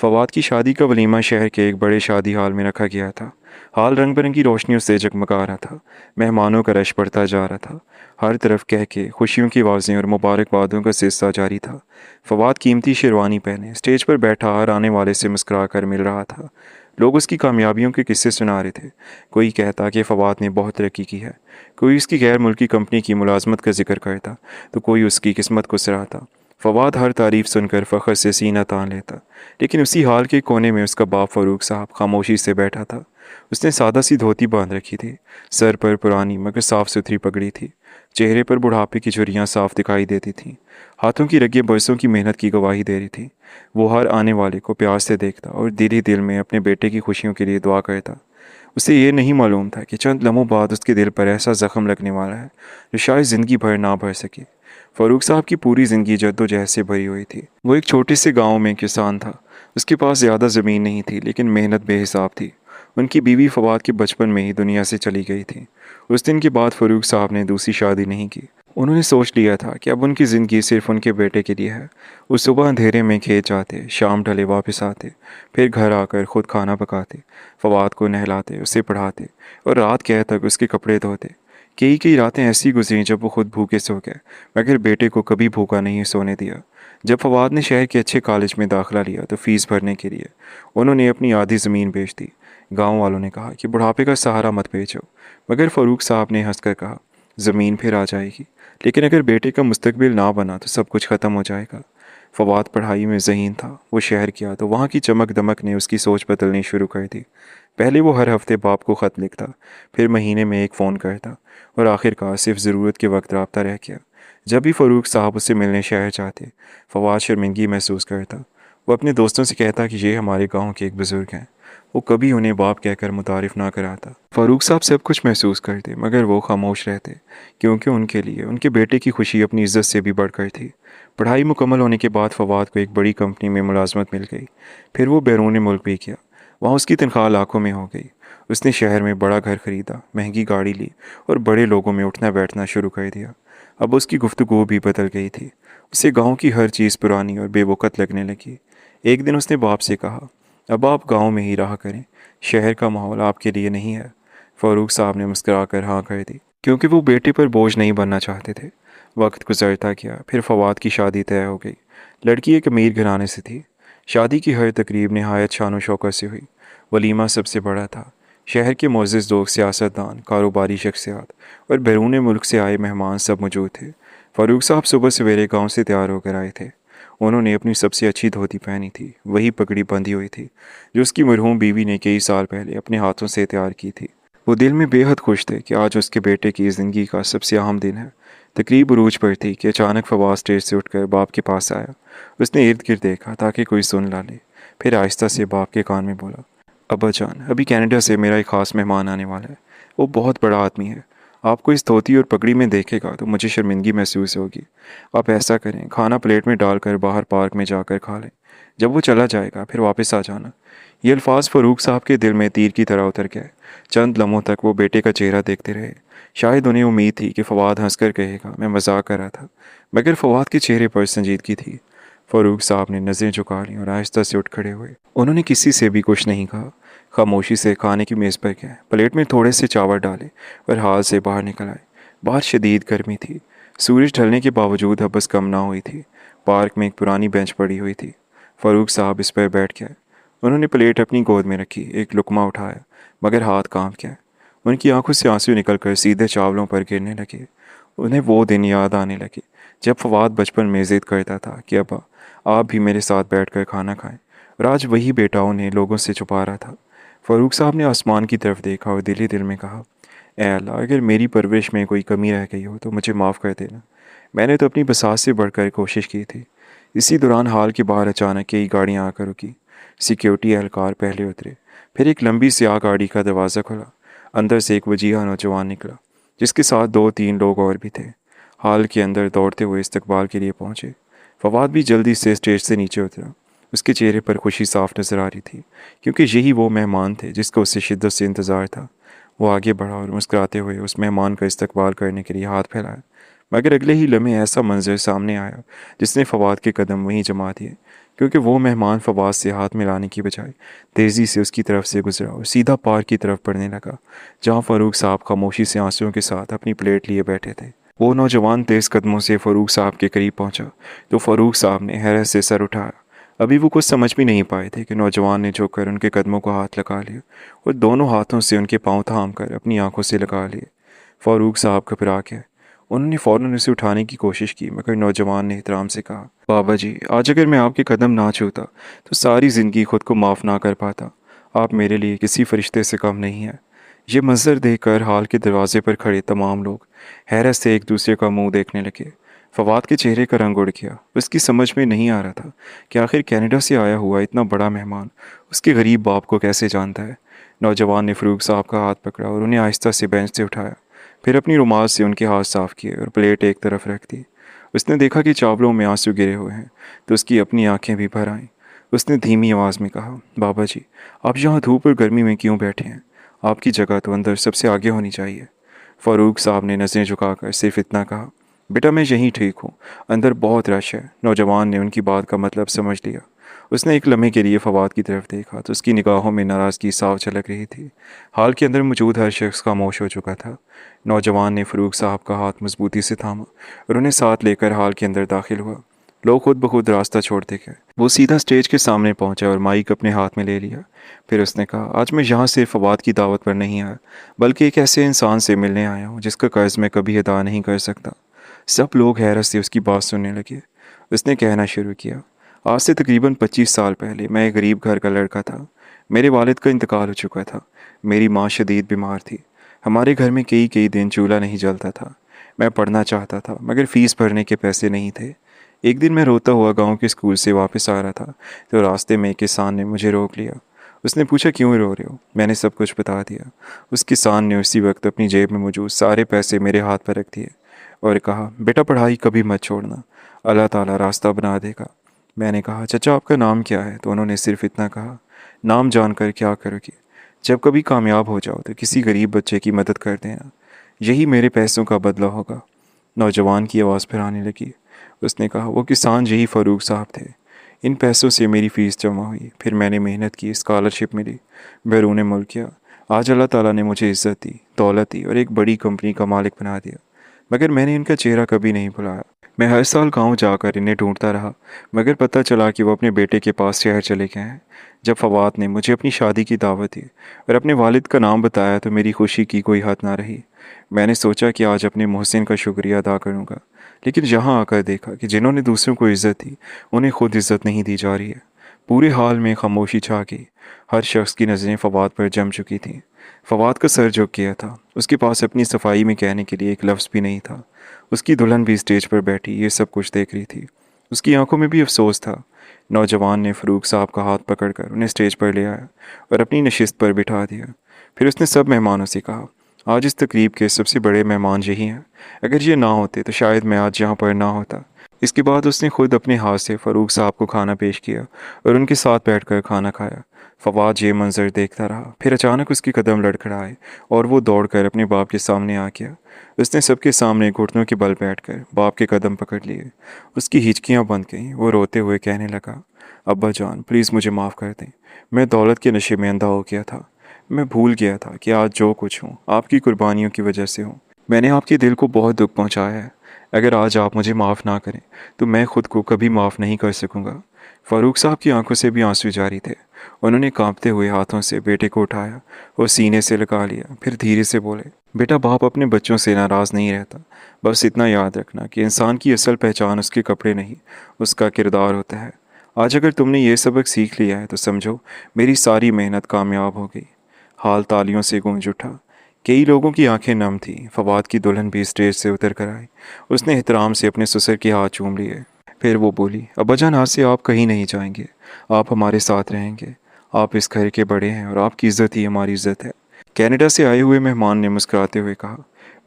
फवाद की शादी का वलीमा शहर के एक बड़े शादी हाल में रखा गया था। हाल रंग बिरंगी रोशनियों से जगमगा रहा था। मेहमानों का रश बढ़ता जा रहा था। हर तरफ कह के खुशियों की आवाज़ें और मुबारकबादों का सिलसिला जारी था। फवाद कीमती शेरवानी पहने स्टेज पर बैठा हर आने वाले से मुस्कुरा कर मिल रहा था। लोग उसकी कामयाबियों के किस्से सुना रहे थे। कोई कहता कि फवाद ने बहुत तरक्की की है, कोई उसकी गैर मुल्की कंपनी की मुलाजमत का जिक्र करता, तो कोई उसकी किस्मत को सराहता। फवाद हर तारीफ सुनकर फ़ख्र से सीना तान लेता। लेकिन उसी हाल के कोने में उसका बाप फ़ारूक साहब खामोशी से बैठा था। उसने सादा सी धोती बांध रखी थी। सर पर पुरानी मगर साफ़ सुथरी पगड़ी थी। चेहरे पर बुढ़ापे की झुर्रियाँ साफ दिखाई देती थीं। हाथों की रगें बरसों की मेहनत की गवाही दे रही थी। वो हर आने वाले को प्यार से देखता और दिल ही दिल में अपने बेटे की खुशियों के लिए दुआ करता। उसे ये नहीं मालूम था कि चंद लम्हों बाद उसके दिल पर ऐसा ज़ख्म लगने वाला है जो शायद ज़िंदगी भर ना भर सके। फ़ारूक साहब की पूरी ज़िंदगी जद्दोजहद से भरी हुई थी। वो एक छोटे से गांव में किसान था। उसके पास ज़्यादा ज़मीन नहीं थी, लेकिन मेहनत बेहिसाब थी। उनकी बीवी फवाद के बचपन में ही दुनिया से चली गई थी। उस दिन के बाद फ़ारूक साहब ने दूसरी शादी नहीं की। उन्होंने सोच लिया था कि अब उनकी ज़िंदगी सिर्फ उनके बेटे के लिए है। वो सुबह अंधेरे में खेत जाते, शाम ढले वापस आते, फिर घर आकर खुद खाना पकाते, फवाद को नहलाते, उसे पढ़ाते और रात गए तक उसके कपड़े धोते। कई कई रातें ऐसी गुजरी जब वो खुद भूखे सो गए, मगर बेटे को कभी भूखा नहीं सोने दिया। जब फवाद ने शहर के अच्छे कॉलेज में दाखिला लिया तो फीस भरने के लिए उन्होंने अपनी आधी ज़मीन बेच दी। गांव वालों ने कहा कि बुढ़ापे का सहारा मत बेचो, मगर फ़ारूक साहब ने हंसकर कहा, ज़मीन फिर आ जाएगी, लेकिन अगर बेटे का मुस्तकबिल ना बना तो सब कुछ ख़त्म हो जाएगा। फवाद पढ़ाई में ज़हीन था। वो शहर गया तो वहाँ की चमक दमक ने उसकी सोच बदलनी शुरू कर दी। पहले वो हर हफ्ते बाप को ख़त लिखता, फिर महीने में एक फ़ोन करता और आखिरकार सिर्फ ज़रूरत के वक्त रब्ता रह गया। जब भी फ़ारूक साहब उससे मिलने शहर जाते, फवाद शर्मिंदगी महसूस करता। वो अपने दोस्तों से कहता कि ये हमारे गांव के एक बुज़ुर्ग हैं। वो कभी उन्हें बाप कहकर मुतारिफ़ ना कराता। फ़ारूक साहब सब कुछ महसूस करते, मगर वो खामोश रहते, क्योंकि उनके लिए उनके बेटे की खुशी अपनी इज्जत से भी बढ़कर थी। पढ़ाई मुकम्मल होने के बाद फवाद को एक बड़ी कंपनी में मुलाजमत मिल गई। फिर वो बैरून मुल्क भी गया। वहाँ उसकी तनख्वाह लाखों में हो गई। उसने शहर में बड़ा घर खरीदा, महंगी गाड़ी ली और बड़े लोगों में उठना बैठना शुरू कर दिया। अब उसकी गुफ्तगू भी बदल गई थी। उसे गांव की हर चीज़ पुरानी और बेवकत लगने लगी। एक दिन उसने बाप से कहा, अब आप गांव में ही रहा करें, शहर का माहौल आपके लिए नहीं है। फ़ारूक साहब ने मुस्कुराकर हाँ कर दी, क्योंकि वो बेटे पर बोझ नहीं बनना चाहते थे। वक्त गुजरता गया, फिर फवाद की शादी तय हो गई। लड़की एक अमीर घराने से थी। शादी की हर तकरीब नहायत शान व शौकत से हुई। वलीमा सबसे बड़ा था। शहर के मोअज़्ज़ज़ लोग, सियासतदान, कारोबारी शख्सियात और बैरून मुल्क से आए मेहमान सब मौजूद थे। फ़ारूक साहब सुबह सवेरे गांव से तैयार होकर आए थे। उन्होंने अपनी सबसे अच्छी धोती पहनी थी, वही पगड़ी बंधी हुई थी जो उसकी मरहूम बीवी ने कई साल पहले अपने हाथों से तैयार की थी। वो दिल में बेहद खुश थे कि आज उसके बेटे की ज़िंदगी का सबसे अहम दिन है। तकरीब उरूज पर थी कि अचानक फवाद स्टेज से उठकर बाप के पास आया। उसने इर्द गिर्द देखा ताकि कोई सुन ना ले। फिर आहिस्ता से बाप के कान में बोला, अब्बा जान, अभी कनाडा से मेरा एक ख़ास मेहमान आने वाला है। वो बहुत बड़ा आदमी है। आपको इस धोती और पगड़ी में देखेगा तो मुझे शर्मिंदगी महसूस होगी। आप ऐसा करें, खाना प्लेट में डालकर बाहर पार्क में जाकर खा लें। जब वो चला जाएगा फिर वापस आ जाना। ये अल्फाज फ़ारूक साहब के दिल में तीर की तरह उतर गए। चंद लम्हों तक वो बेटे का चेहरा देखते रहे। शायद उन्हें उम्मीद थी कि फवाद हंसकर कहेगा, मैं मजाक कर रहा था, मगर फवाद के चेहरे पर संजीदगी थी। फ़ारूक साहब ने नज़रें झुका लीं और आहिस्ता से उठ खड़े हुए। उन्होंने किसी से भी कुछ नहीं कहा। खामोशी से खाने की मेज़ पर गए, प्लेट में थोड़े से चावल डाले और हाल से बाहर निकल आए। बाहर शदीद गर्मी थी। सूरज ढलने के बावजूद हबस कम ना हुई थी। पार्क में एक पुरानी बेंच पड़ी हुई थी। फ़ारूक साहब इस पर बैठ गए। उन्होंने प्लेट अपनी गोद में रखी, एक लुकमा उठाया, मगर हाथ कांप गया। उनकी आंखों से आंसू निकलकर सीधे चावलों पर गिरने लगे। उन्हें वो दिन याद आने लगे जब फवाद बचपन में ज़िद करता था कि अब्बा, आप भी मेरे साथ बैठकर खाना खाएं, और आज वही बेटा उन्हें लोगों से छुपा रहा था। फ़ारूक साहब ने आसमान की तरफ देखा और दिल ही दिल में कहा, ऐ अल्लाह, अगर मेरी परवरिश में कोई कमी रह गई हो तो मुझे माफ़ कर देना। मैंने तो अपनी बसात से बढ़कर कोशिश की थी। इसी दौरान हाल के बाहर अचानक कई गाड़ियाँ आकर रुकी। सिक्योरिटी एहलकार पहले उतरे। फिर एक लंबी स्याह गाड़ी का दरवाज़ा खुला। अंदर से एक वजीहा नौजवान निकला, जिसके साथ दो तीन लोग और भी थे। हाल के अंदर दौड़ते हुए इस्तकबाल के लिए पहुँचे। फवाद भी जल्दी से स्टेज से नीचे उतरा। उसके चेहरे पर खुशी साफ नजर आ रही थी, क्योंकि यही वो मेहमान थे जिसका उससे शिद्दत से इंतज़ार था। वो आगे बढ़ा और मुस्कुराते हुए उस मेहमान का इस्तकबाल करने के लिए हाथ फैलाया, मगर अगले ही लम्हे ऐसा मंजर सामने आया जिसने फवाद के कदम वहीं जमा दिए। کیونکہ وہ مہمان فواز سے ہاتھ ملانے کی بجائے تیزی سے اس کی طرف سے گزرا اور سیدھا پارک کی طرف بڑھنے لگا، جہاں فاروق صاحب خاموشی سے آنسوؤں کے ساتھ اپنی پلیٹ لیے بیٹھے تھے۔ وہ نوجوان تیز قدموں سے فاروق صاحب کے قریب پہنچا تو فاروق صاحب نے حیرت سے سر اٹھایا۔ ابھی وہ کچھ سمجھ بھی نہیں پائے تھے کہ نوجوان نے جھک کر ان کے قدموں کو ہاتھ لگا لیا اور دونوں ہاتھوں سے ان کے پاؤں تھام کر اپنی آنکھوں سے لگا لیے۔ فاروق صاحب گھبرا گئے۔ انہوں نے فوراً اسے اٹھانے کی کوشش کی، مگر نوجوان نے احترام سے کہا، بابا جی، آج اگر میں آپ کے قدم نہ چھوتا تو ساری زندگی خود کو معاف نہ کر پاتا۔ آپ میرے لیے کسی فرشتے سے کم نہیں ہیں۔ یہ منظر دیکھ کر ہال کے دروازے پر کھڑے تمام لوگ حیرت سے ایک دوسرے کا منہ دیکھنے لگے۔ فواد کے چہرے کا رنگ اڑ گیا۔ اس کی سمجھ میں نہیں آ رہا تھا کہ آخر کینیڈا سے آیا ہوا اتنا بڑا مہمان اس کے غریب باپ کو کیسے جانتا ہے۔ نوجوان نے فاروق صاحب کا ہاتھ پکڑا اور انہیں آہستہ سے بینچ سے اٹھایا، پھر اپنی رومال سے ان کے ہاتھ صاف کیے اور پلیٹ ایک طرف رکھ دی۔ اس نے دیکھا کہ چاولوں میں آنسو گرے ہوئے ہیں تو اس کی اپنی آنکھیں بھی بھر آئیں۔ اس نے دھیمی آواز میں کہا، بابا جی، آپ یہاں دھوپ اور گرمی میں کیوں بیٹھے ہیں؟ آپ کی جگہ تو اندر سب سے آگے ہونی چاہیے۔ فاروق صاحب نے نظریں جھکا کر صرف اتنا کہا، بیٹا میں یہیں ٹھیک ہوں، اندر بہت رش ہے۔ نوجوان نے ان کی بات کا مطلب سمجھ لیا۔ اس نے ایک لمحے کے لیے فواد کی طرف دیکھا تو اس کی نگاہوں میں ناراضگی صاف جھلک رہی تھی۔ ہال کے اندر موجود ہر شخص خاموش ہو چکا تھا۔ نوجوان نے فاروق صاحب کا ہاتھ مضبوطی سے تھاما اور انہیں ساتھ لے کر ہال کے اندر داخل ہوا۔ لوگ خود بخود راستہ چھوڑتے گئے۔ وہ سیدھا اسٹیج کے سامنے پہنچا اور مائک اپنے ہاتھ میں لے لیا۔ پھر اس نے کہا، آج میں یہاں صرف فواد کی دعوت پر نہیں آیا، بلکہ ایک ایسے انسان سے ملنے آیا ہوں جس کا قرض میں کبھی ادا نہیں کر سکتا۔ سب لوگ حیرت سے اس کی بات سننے لگے۔ اس نے کہنا شروع کیا، آج سے تقریباً 25 سال پہلے میں ایک غریب گھر کا لڑکا تھا۔ میرے والد کا انتقال ہو چکا تھا۔ میری ماں شدید بیمار تھی۔ ہمارے گھر میں کئی دن چولہا نہیں جلتا تھا۔ میں پڑھنا چاہتا تھا مگر فیس بھرنے کے پیسے نہیں تھے۔ ایک دن میں روتا ہوا گاؤں کے اسکول سے واپس آ رہا تھا تو راستے میں ایک کسان نے مجھے روک لیا۔ اس نے پوچھا، کیوں رو رہے ہو؟ میں نے سب کچھ بتا دیا۔ اس کسان نے اسی وقت اپنی جیب میں موجود سارے پیسے میرے ہاتھ پر رکھ دیے اور کہا، بیٹا پڑھائی کبھی مت چھوڑنا، اللہ تعالیٰ راستہ بنا دے گا۔ میں نے کہا، چچا آپ کا نام کیا ہے؟ تو انہوں نے صرف اتنا کہا، نام جان کر کیا کرو گے؟ جب کبھی کامیاب ہو جاؤ تو کسی غریب بچے کی مدد کر دینا، یہی میرے پیسوں کا بدلہ ہوگا۔ نوجوان کی آواز پھر آنے لگی۔ اس نے کہا، وہ کسان یہی فاروق صاحب تھے۔ ان پیسوں سے میری فیس جمع ہوئی، پھر میں نے محنت کی، اسکالرشپ ملی، بیرون ملک کیا۔ آج اللہ تعالیٰ نے مجھے عزت دی، دولت دی اور ایک بڑی کمپنی کا مالک بنا دیا، مگر میں نے ان کا چہرہ کبھی نہیں بھلایا۔ میں ہر سال گاؤں جا کر انہیں ڈھونڈتا رہا، مگر پتہ چلا کہ وہ اپنے بیٹے کے پاس شہر چلے گئے ہیں۔ جب فواد نے مجھے اپنی شادی کی دعوت دی اور اپنے والد کا نام بتایا تو میری خوشی کی کوئی حد نہ رہی۔ میں نے سوچا کہ آج اپنے محسن کا شکریہ ادا کروں گا، لیکن یہاں آ کر دیکھا کہ جنہوں نے دوسروں کو عزت دی انہیں خود عزت نہیں دی جا رہی ہے۔ پورے حال میں خاموشی چھا گئی۔ ہر شخص کی نظریں فواد پر جم چکی تھیں۔ فواد کا سر جھک گیا تھا۔ اس کے پاس اپنی صفائی میں کہنے کے لیے ایک لفظ بھی نہیں تھا۔ اس کی دلہن بھی اسٹیج پر بیٹھی یہ سب کچھ دیکھ رہی تھی۔ اس کی آنکھوں میں بھی افسوس تھا۔ نوجوان نے فاروق صاحب کا ہاتھ پکڑ کر انہیں اسٹیج پر لے آیا اور اپنی نشست پر بٹھا دیا۔ پھر اس نے سب مہمانوں سے کہا، آج اس تقریب کے سب سے بڑے مہمان یہی ہیں۔ اگر یہ نہ ہوتے تو شاید میں آج یہاں پر نہ ہوتا۔ اس کے بعد اس نے خود اپنے ہاتھ سے فاروق صاحب کو کھانا پیش کیا اور ان کے ساتھ بیٹھ کر کھانا کھایا۔ فواد یہ منظر دیکھتا رہا، پھر اچانک اس کے قدم لڑکھڑائے اور وہ دوڑ کر اپنے باپ کے سامنے آ گیا۔ اس نے سب کے سامنے گھٹنوں کے بل بیٹھ کر باپ کے قدم پکڑ لیے۔ اس کی ہچکیاں بند گئیں۔ وہ روتے ہوئے کہنے لگا، ابا جان پلیز مجھے معاف کر دیں، میں دولت کے نشے میں اندھا ہو گیا تھا۔ میں بھول گیا تھا کہ آج جو کچھ ہوں آپ کی قربانیوں کی وجہ سے ہوں۔ میں نے آپ کے دل کو بہت دکھ پہنچایا ہے۔ اگر آج آپ مجھے معاف نہ کریں تو میں خود کو کبھی معاف نہیں کر سکوں گا۔ فاروق صاحب کی آنکھوں سے بھی آنسو جاری تھے۔ انہوں نے کانپتے ہوئے ہاتھوں سے بیٹے کو اٹھایا اور سینے سے لگا لیا، پھر دھیرے سے بولے، بیٹا باپ اپنے بچوں سے ناراض نہیں رہتا، بس اتنا یاد رکھنا کہ انسان کی اصل پہچان اس کے کپڑے نہیں، اس کا کردار ہوتا ہے۔ آج اگر تم نے یہ سبق سیکھ لیا ہے تو سمجھو میری ساری محنت کامیاب ہو گئی۔ حال تالیوں سے گونج اٹھا۔ کئی لوگوں کی آنکھیں نم تھیں۔ فواد کی دلہن بھی اسٹیج سے اتر کر آئی۔ اس نے احترام سے اپنے سسر کے ہاتھ چوم لیے۔ پھر وہ بولی، ابا جان آج سے آپ کہیں نہیں جائیں گے، آپ ہمارے ساتھ رہیں گے۔ آپ اس گھر کے بڑے ہیں اور آپ کی عزت ہی ہماری عزت ہے۔ کینیڈا سے آئے ہوئے مہمان نے مسکراتے ہوئے کہا،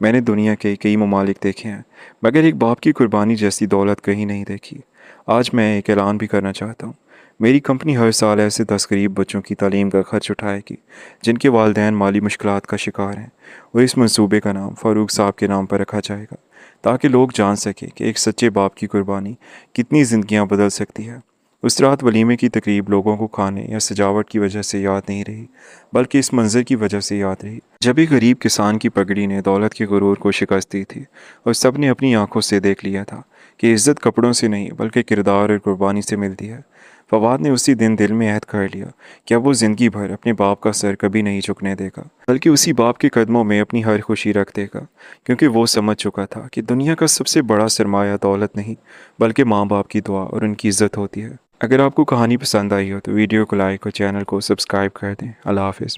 میں نے دنیا کے کئی ممالک دیکھے ہیں مگر ایک باپ کی قربانی جیسی دولت کہیں نہیں دیکھی۔ آج میں ایک اعلان بھی کرنا چاہتا ہوں۔ میری کمپنی ہر سال ایسے 10 غریب بچوں کی تعلیم کا خرچ اٹھائے گی جن کے والدین مالی مشکلات کا شکار ہیں، اور اس منصوبے کا نام فاروق صاحب کے نام پر رکھا جائے گا تاکہ لوگ جان سکیں کہ ایک سچے باپ کی قربانی کتنی زندگیاں بدل سکتی ہے۔ उस रात वलीमे की तकरीब लोगों को खाने या सजावट की वजह से याद नहीं रही, बल्कि इस मंजर की वजह से याद रही जब एक गरीब किसान की पगड़ी ने दौलत के गुरूर को शिकस्त दी थी और सब ने अपनी आंखों से देख लिया था कि इज़्ज़त कपड़ों से नहीं बल्कि किरदार और कुर्बानी से मिलती है। फवाद ने उसी दिन दिल में अहद कर लिया कि अब वो ज़िंदगी भर अपने बाप का सर कभी नहीं झुकने देगा, बल्कि उसी बाप के कदमों में अपनी हर खुशी रख देगा, क्योंकि वो समझ चुका था कि दुनिया का सबसे बड़ा सरमाया दौलत नहीं बल्कि माँ बाप की दुआ और उनकी इज़्ज़त होती है। अगर आपको कहानी पसंद आई हो तो वीडियो को लाइक और चैनल को सब्सक्राइब कर दें। अल्लाह हाफिज़।